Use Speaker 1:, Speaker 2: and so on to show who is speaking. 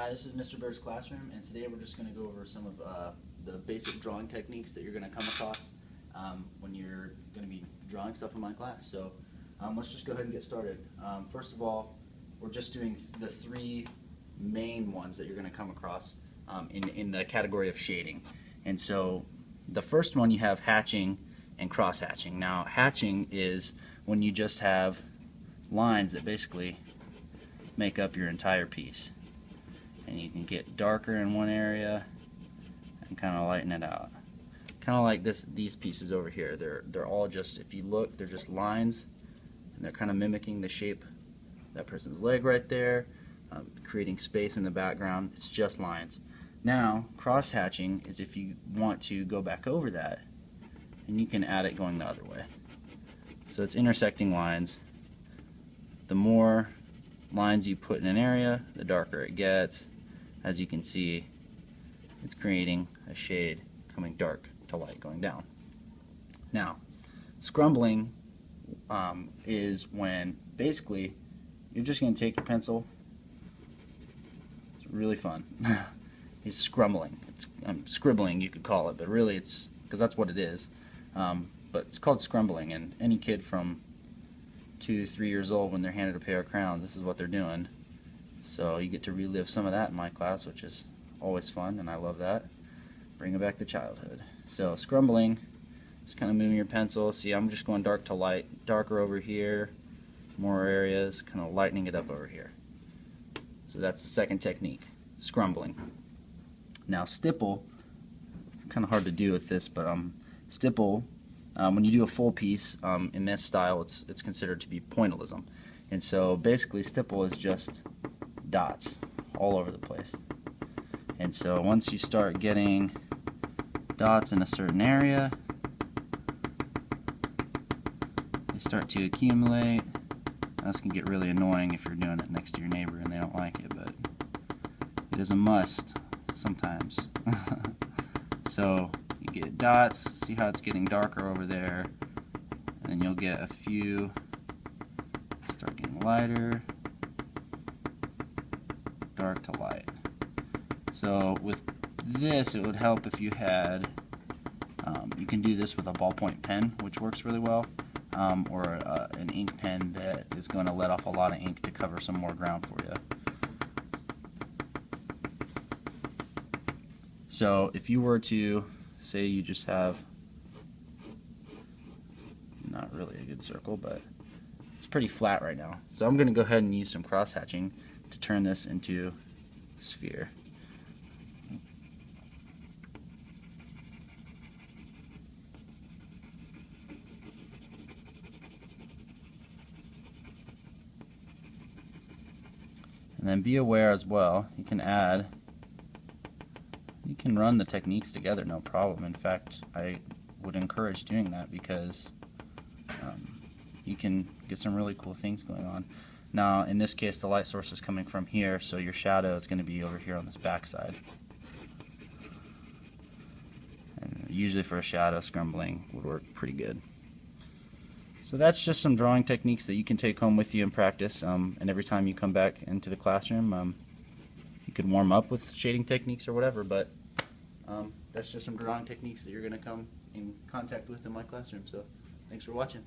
Speaker 1: Hi, this is Mr. Burr's classroom, and today we're just going to go over some of the basic drawing techniques that you're going to come across when you're going to be drawing stuff in my class. So let's just go ahead and get started. First of all, we're just doing the three main ones that you're going to come across in the category of shading. And so the first one, you have hatching and cross hatching. Now, hatching is when you just have lines that basically make up your entire piece. And you can get darker in one area and kind of lighten it out. Kind of like these pieces over here. They're all just, if you look, they're just lines, and they're kind of mimicking the shape of that person's leg right there, creating space in the background. It's just lines. Now, cross hatching is if you want to go back over that, and you can add it going the other way. So it's intersecting lines. The more lines you put in an area, the darker it gets. As you can see, it's creating a shade coming dark to light going down. Now, scrumbling is when basically you're just going to take your pencil. It's really fun. It's scrumbling. It's scribbling, you could call it, but really it's because that's what it is. But it's called scrumbling, and any kid from 2 to 3 years old, when they're handed a pair of crayons, this is what they're doing. So you get to relive some of that in my class, which is always fun, and I love that. Bring it back to childhood. So scrumbling, just kind of moving your pencil. See, I'm just going dark to light, darker over here, more areas, kind of lightening it up over here. So that's the second technique, scrumbling. Now stipple, it's kind of hard to do with this, but stipple, when you do a full piece in this style, it's considered to be pointillism. And so basically stipple is just dots all over the place. And so once you start getting dots in a certain area, they start to accumulate. This can get really annoying if you're doing it next to your neighbor and they don't like it, but it is a must sometimes. So you get dots, see how it's getting darker over there, and then you'll get a few start getting lighter, dark to light. So with this, it would help if you had, you can do this with a ballpoint pen, which works really well, or an ink pen that is going to let off a lot of ink to cover some more ground for you. So if you were to, say you just have, not really a good circle, but it's pretty flat right now. So I'm going to go ahead and use some cross hatching to turn this into a sphere. And then be aware as well, you can run the techniques together, no problem. In fact, I would encourage doing that because you can get some really cool things going on. Now, in this case, the light source is coming from here, so your shadow is going to be over here on this back side. And usually for a shadow, scrumbling would work pretty good. So that's just some drawing techniques that you can take home with you and practice, and every time you come back into the classroom, you could warm up with shading techniques or whatever, but that's just some drawing techniques that you're going to come in contact with in my classroom. So thanks for watching.